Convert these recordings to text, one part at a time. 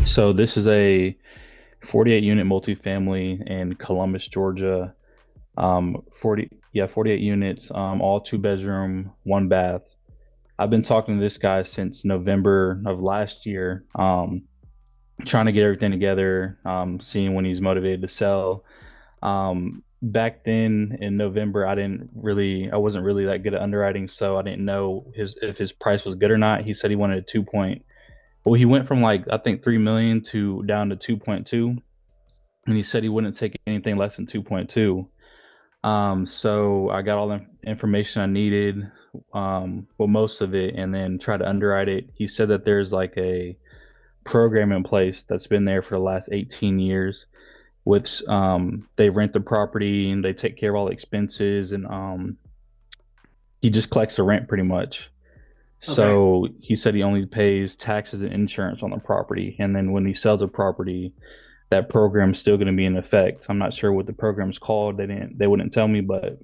So this is a 48 unit multifamily in Columbus, Georgia. 48 units, all two bedroom, one bath. I've been talking to this guy since November of last year, trying to get everything together, seeing when he's motivated to sell. Back then in November, I wasn't really that good at underwriting, so I didn't know if his price was good or not. He said he wanted a well, he went from like I think 3 million to down to 2.2, and he said he wouldn't take anything less than 2.2. So I got all the information I needed, well, most of it, and then tried to underwrite it. He said that there's like a program in place that's been there for the last 18 years, which they rent the property and they take care of all the expenses, and he just collects the rent pretty much. Okay. So he said he only pays taxes and insurance on the property, and then when he sells a property, that program's still going to be in effect. I'm not sure what the program's called. They wouldn't tell me, but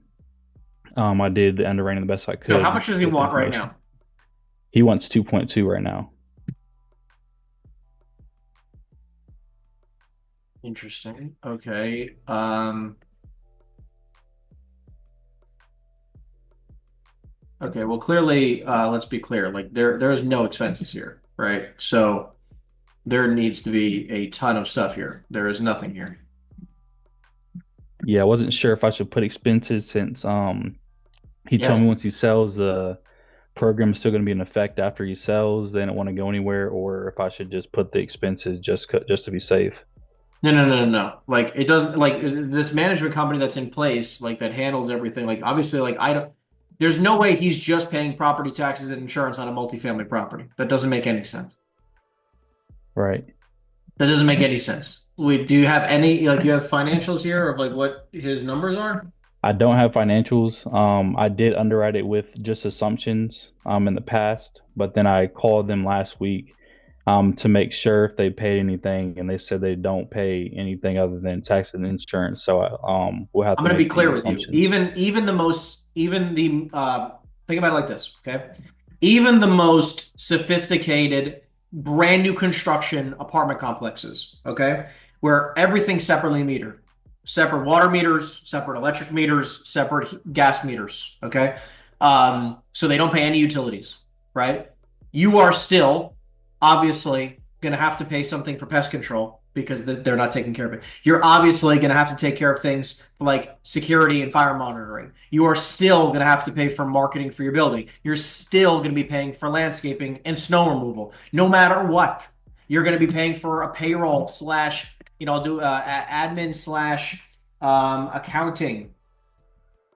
I did the underwriting the best I So how could much does he with the want right information. now? He wants 2.2 right now. Interesting. Okay. Okay. Well, clearly, let's be clear. Like there is no expenses here, right? So there needs to be a ton of stuff here. There is nothing here. Yeah, I wasn't sure if I should put expenses since he told Yes. me once he sells the program is still going to be in effect after he sells. They don't want to go anywhere, or if I should just put the expenses just to be safe. No, no, no, no, no. Like it doesn't like this management company that's in place, like that handles everything. Like obviously, like I don't. There's no way he's just paying property taxes and insurance on a multifamily property. That doesn't make any sense. Right. That doesn't make any sense. Wait, do you have any like you have financials here of like what his numbers are? I don't have financials. I did underwrite it with just assumptions in the past, but then I called them last week to make sure if they paid anything, and they said they don't pay anything other than tax and insurance. So we'll have I'm to going to be make the clear with you. assumptions. Even the most even the think about it like this, okay? Even the most sophisticated brand new construction apartment complexes, okay? Where everything's separately metered. Separate water meters, separate electric meters, separate gas meters, okay? So they don't pay any utilities, right? You are still obviously going to have to pay something for pest control because they're not taking care of it. You're obviously going to have to take care of things like security and fire monitoring. You are still going to have to pay for marketing for your building. You're still going to be paying for landscaping and snow removal. No matter what, you're going to be paying for a payroll slash, do admin slash accounting,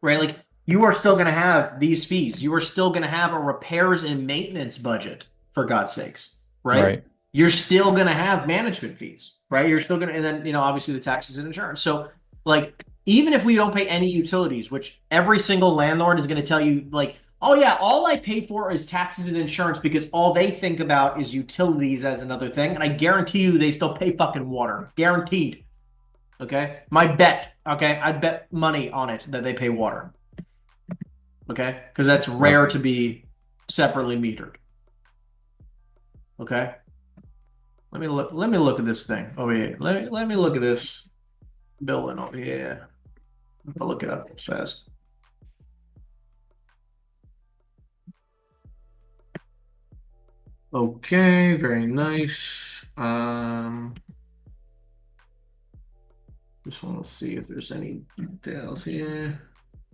right? Like you are still going to have these fees. You are still going to have a repairs and maintenance budget, for God's sakes, right? Right. You're still going to have management fees, right? You're still going to, and then, obviously the taxes and insurance. So, like, even if we don't pay any utilities, which every single landlord is going to tell you, like, oh, yeah, all I pay for is taxes and insurance because all they think about is utilities as another thing. And I guarantee you they still pay fucking water. Guaranteed. Okay. My bet. Okay. I bet money on it that they pay water. Okay. Because that's Right. rare to be separately metered. Okay. Let me look at this thing over here. Let me look at this building over here. I'll look it up fast. Okay, very nice. Just want to see if there's any details here.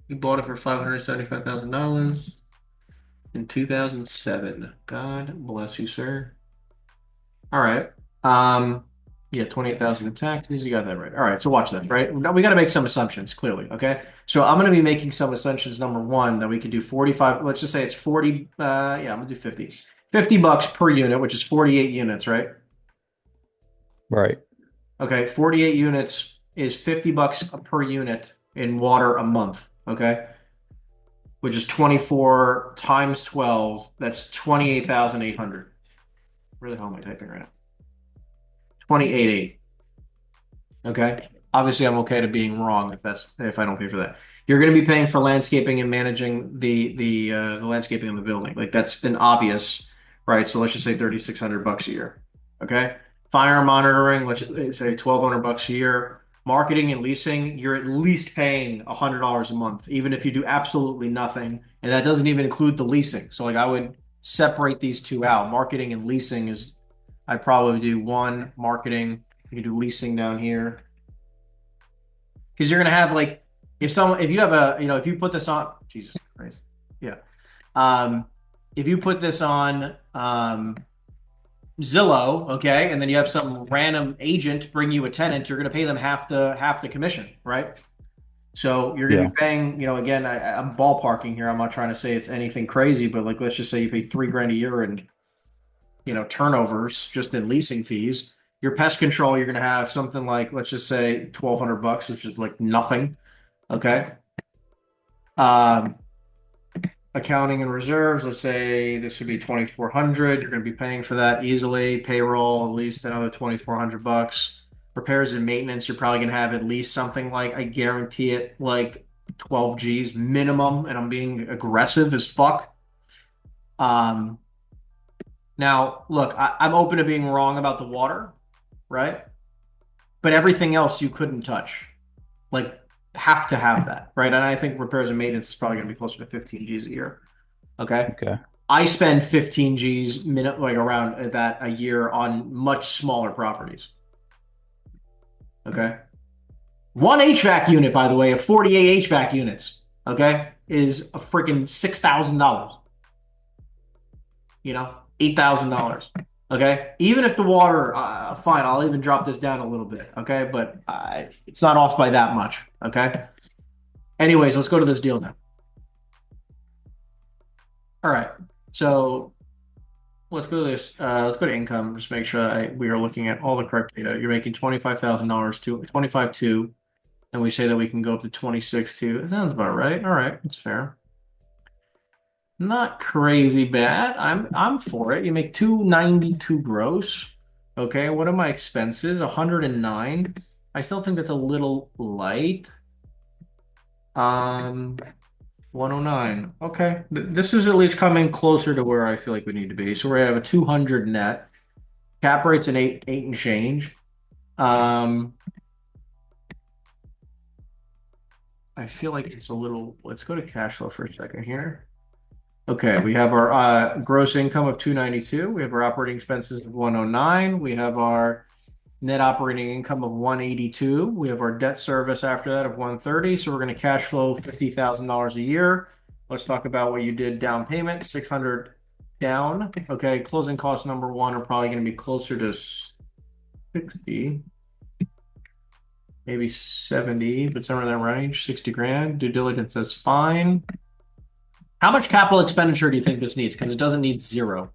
He bought it for $575,000 in 2007. God bless you, sir. All right. Um, yeah, 28,000 in taxes. You got that right. All right. So watch this, right? Now we got to make some assumptions, clearly. Okay. So I'm going to be making some assumptions. Number one, that we could do 45. Let's just say it's 40. Yeah, I'm going to do 50. $50 per unit, which is 48 units, right? Right. Okay. 48 units is $50 per unit in water a month. Okay. Which is 24 times 12. That's 28,800. Where the hell am I typing right now? 28.8. Okay. Obviously, I'm okay to being wrong if I don't pay for that. You're going to be paying for landscaping and managing the landscaping in the building. Like that's an obvious, right? So let's just say $3,600 a year. Okay. Fire monitoring, let's say $1,200 a year. Marketing and leasing, you're at least paying $100 a month, even if you do absolutely nothing. And that doesn't even include the leasing. So like I would separate these two out. Marketing and leasing is, I'd probably do one marketing. You can do leasing down here. Because you're gonna have like if you have if you put this on Jesus Christ. Yeah. Um if you put this on Zillow, okay, and then you have some random agent bring you a tenant, you're going to pay them half the commission, right? So you're going to Yeah. be paying, again, I'm ballparking here. I'm not trying to say it's anything crazy, but like let's just say you pay 3 grand a year in, turnovers just in leasing fees. Your pest control, you're going to have something like let's just say $1,200, which is like nothing, okay? Um, Accounting and reserves, let's say this would be 2,400. You're going to be paying for that easily. Payroll, at least another $2,400. Repairs and maintenance, you're probably going to have at least something like, I guarantee it, like 12 G's minimum, and I'm being aggressive as fuck. Now, look, I'm open to being wrong about the water, right? But everything else you couldn't touch. Like, have to have that, right? And I think repairs and maintenance is probably going to be closer to 15 G's a year. Okay. Okay. I spend 15 G's minute like around that a year on much smaller properties. Okay. One HVAC unit, by the way, of 48 HVAC units, okay, is a freaking $6,000. $8,000. Okay. Even if the water, fine, I'll even drop this down a little bit. Okay. But it's not off by that much. Okay. Anyways, let's go to this deal now. All right. So let's go to this. Let's go to income. Just make sure we are looking at all the correct data. You're making $25,000 to 25.2, and we say that we can go up to 26.2. That sounds about right. All right, that's fair. Not crazy bad. I'm for it. You make 292 gross. Okay, what are my expenses? 109. I still think that's a little light. 109. Okay. This is at least coming closer to where I feel like we need to be. So we're gonna have a 200 net. Cap rate's an eight and change. I feel like it's a little. Let's go to cash flow for a second here. Okay, we have our gross income of 292. We have our operating expenses of 109. We have our net operating income of 182. We have our debt service after that of 130. So we're going to cash flow $50,000 a year. Let's talk about what you did down payment, 600 down. Okay, closing costs number one are probably going to be closer to 60, maybe 70, but somewhere in that range, 60 grand. Due diligence, that's fine. How much capital expenditure do you think this needs? Because it doesn't need zero.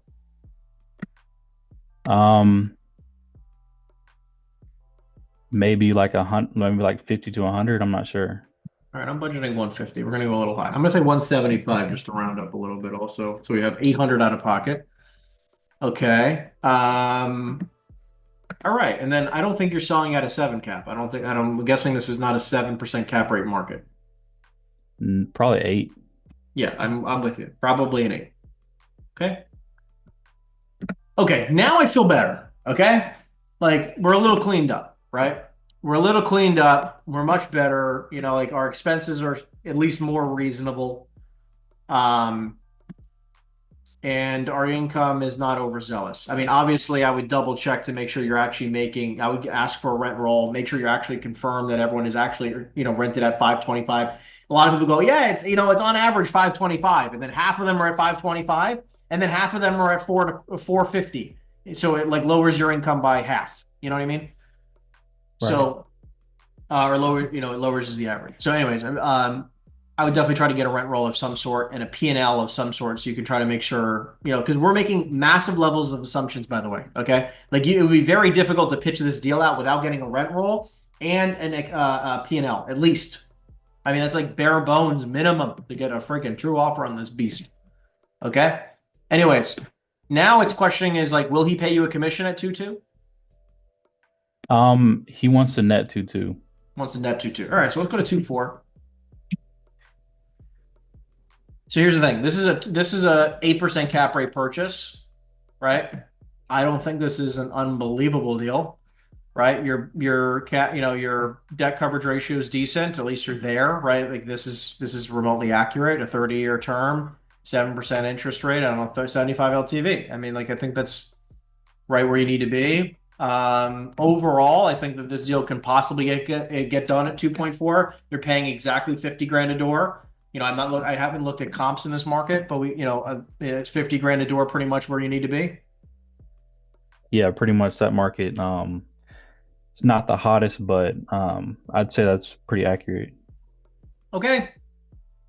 Maybe like 100, maybe like 50 to 100. I'm not sure. All right, I'm budgeting 150. We're going to go a little high. I'm going to say 175 just to round up a little bit also. So we have 800 out of pocket. Okay. All right. And then I don't think you're selling at a 7 cap. I'm guessing this is not a 7% cap rate market. Probably 8. Yeah, I'm with you. Probably an 8. Okay. Okay, now I feel better. Okay? Like we're a little cleaned up, right? We're a little cleaned up. We're much better. Like our expenses are at least more reasonable. And our income is not overzealous. I mean, obviously, I would double check to make sure you're actually making. I would ask for a rent roll, make sure you're actually confirmed that everyone is actually, rented at 525. A lot of people go, yeah, it's on average 525, and then half of them are at 525, and then half of them are at 450. So it like lowers your income by half. You know what I mean? Right. So, or lower, it lowers the average. So, anyways, I would definitely try to get a rent roll of some sort and a P&L of some sort so you can try to make sure, because we're making massive levels of assumptions, by the way, okay? Like it would be very difficult to pitch this deal out without getting a rent roll and a P&L, at least. I mean, that's like bare bones minimum to get a freaking true offer on this beast, okay? Anyways, now it's questioning is like, will he pay you a commission at 2.2? He wants the net 2.2. Wants the net 2.2. All right, so let's go to 2.4. So here's the thing. This is a 8% cap rate purchase, right? I don't think this is an unbelievable deal, right? Your debt coverage ratio is decent. At least you're there, right? Like this is remotely accurate. A 30-year term, 7% interest rate. I don't know, 75 LTV. I mean, like I think that's right where you need to be. Overall, I think that this deal can possibly get done at 2.4. They're paying exactly 50 grand a door. I haven't looked at comps in this market, but it's 50 grand a door, pretty much where you need to be. Yeah, pretty much that market. It's not the hottest, but I'd say that's pretty accurate. Okay.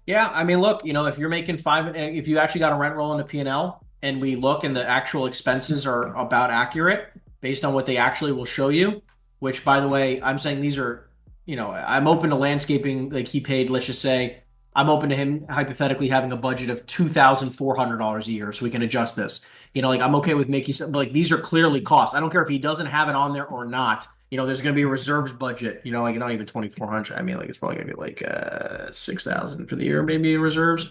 Yeah, I mean, look, if you're making if you actually got a rent roll in the P&L and we look and the actual expenses are about accurate based on what they actually will show you, which by the way, I'm saying these are, I'm open to landscaping. Like he paid, let's just say, I'm open to him hypothetically having a budget of $2,400 a year so we can adjust this. Like I'm okay with making some, like these are clearly costs. I don't care if he doesn't have it on there or not. There's going to be a reserves budget, like not even 2,400. I mean, like it's probably going to be like 6,000 for the year, maybe in reserves,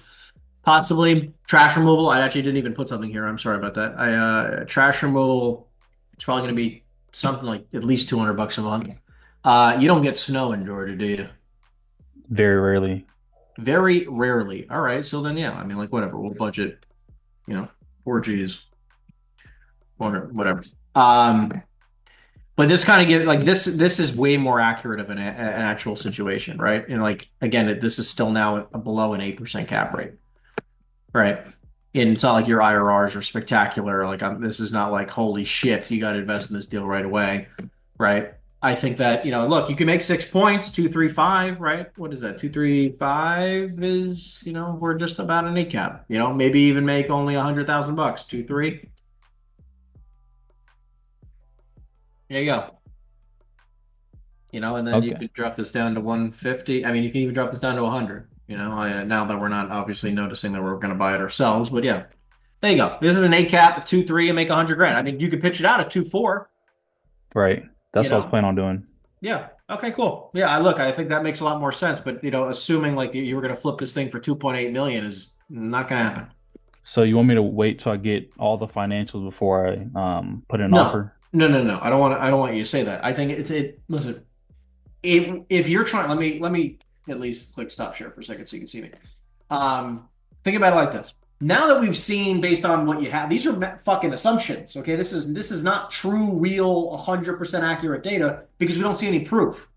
possibly. Trash removal. I actually didn't even put something here. I'm sorry about that. Trash removal, it's probably going to be something like at least 200 bucks a month. You don't get snow in Georgia, do you? Very rarely. Very rarely. All right, so then yeah, I mean, like whatever, we'll budget, 4Gs, whatever. But this kind of give like this is way more accurate of an actual situation, right? And like again, this is still now below an 8% cap rate, right? And it's not like your IRRs are spectacular. Like this is not like holy shit, you got to invest in this deal right away, right? I think that look, you can make 6 points, 235, right? What is that? 235 is we're just about an 8 cap. Maybe even make only $100,000, 2.3. There you go. And then you Okay. could drop this down to 150. I mean, you can even drop this down to 100. Now that we're not obviously noticing that we're going to buy it ourselves, but yeah, there you go. This is an 8 cap, a 2.3, and make 100 grand. I mean, you could pitch it out at 2.4. Right. You That's what I was know, planning on doing. yeah. Okay, cool. Yeah, I think that makes a lot more sense. But assuming like you were going to flip this thing for 2.8 million is not going to happen. So you want me to wait till I get all the financials before I put in an No, offer? no, no, no. I don't want you to say that. I think listen, if you're trying, let me at least click stop share for a second so you can see me. Think about it like this. Now that we've seen based on what you have, these are fucking assumptions. Okay, this is not true, real, 100% accurate data because we don't see any proof,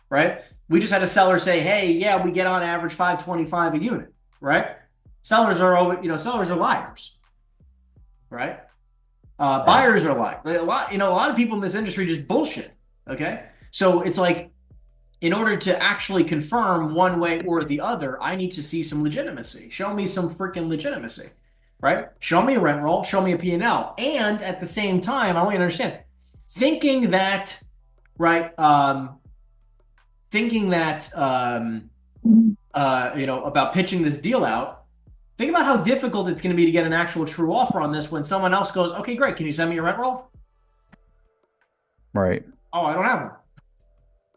right? We just had a seller say, "Hey, yeah, we get on average 525 a unit," right? Sellers are liars, right? Right. Buyers are liars. A lot of people in this industry just bullshit. Okay, so it's like in order to actually confirm one way or the other, I need to see some legitimacy. Show me some freaking legitimacy, right? Show me a rent roll, show me a P&L. And at the same time, I want you to understand, thinking that, right, thinking that, about pitching this deal out, think about how difficult it's going to be to get an actual true offer on this when someone else goes, okay, great, can you send me your rent roll? Right. Oh, I don't have one.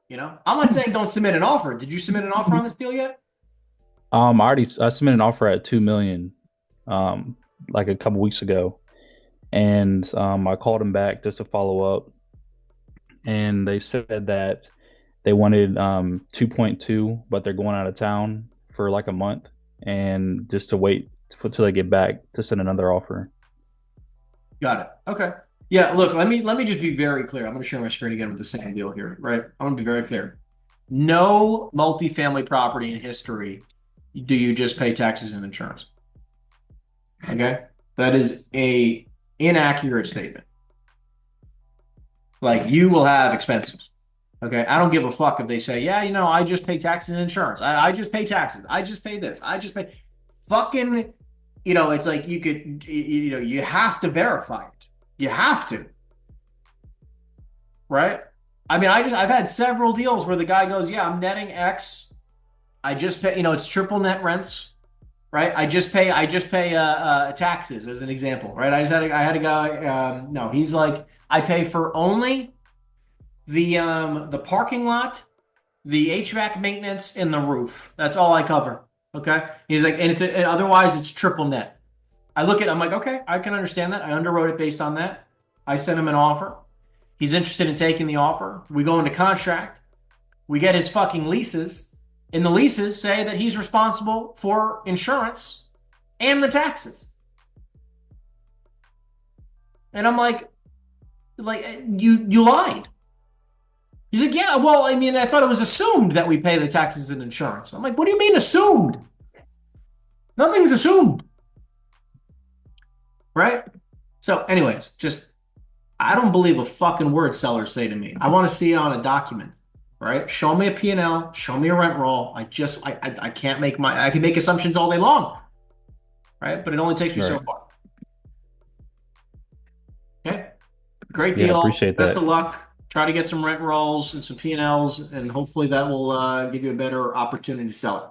I'm not saying don't submit an offer. Did you submit an offer on this deal yet? I submitted an offer at 2 million, like a couple weeks ago, and I called them back just to follow up, and they said that they wanted 2.2, but they're going out of town for like a month, and just to wait till they get back to send another offer. Got it. Okay. Yeah, look, let me just be very clear. I'm going to share my screen again with the same deal here, right? I'm going to be very clear. No multifamily property in history do you just pay taxes and insurance. Okay? That is a inaccurate statement. Like you will have expenses. Okay? I don't give a fuck if they say, yeah, I just pay taxes and insurance. I just pay taxes. I just pay this. I just pay fucking, it's like you have to verify it. You have to, right? I mean, I've had several deals where the guy goes, "Yeah, I'm netting X. I just pay, it's triple net rents, right? I just pay taxes as an example, right? I had a guy, no, he's like, I pay for only the parking lot, the HVAC maintenance, and the roof. That's all I cover. Okay, he's like, and otherwise it's triple net. I'm like, okay, I can understand that. I underwrote it based on that. I send him an offer. He's interested in taking the offer. We go into contract. We get his fucking leases. And the leases say that he's responsible for insurance and the taxes. And I'm like you lied. He's like, yeah, well, I mean, I thought it was assumed that we pay the taxes and insurance. I'm like, what do you mean assumed? Nothing's assumed, right? So, anyways, just I don't believe a fucking word sellers say to me. I want to see it on a document, right? Show me a P&L, show me a rent roll. I can't make I can make assumptions all day long, right? But it only takes me so Right. far. Okay, great Yeah, deal. appreciate Best of that. luck. Try to get some rent rolls and some P&Ls, and hopefully that will give you a better opportunity to sell it.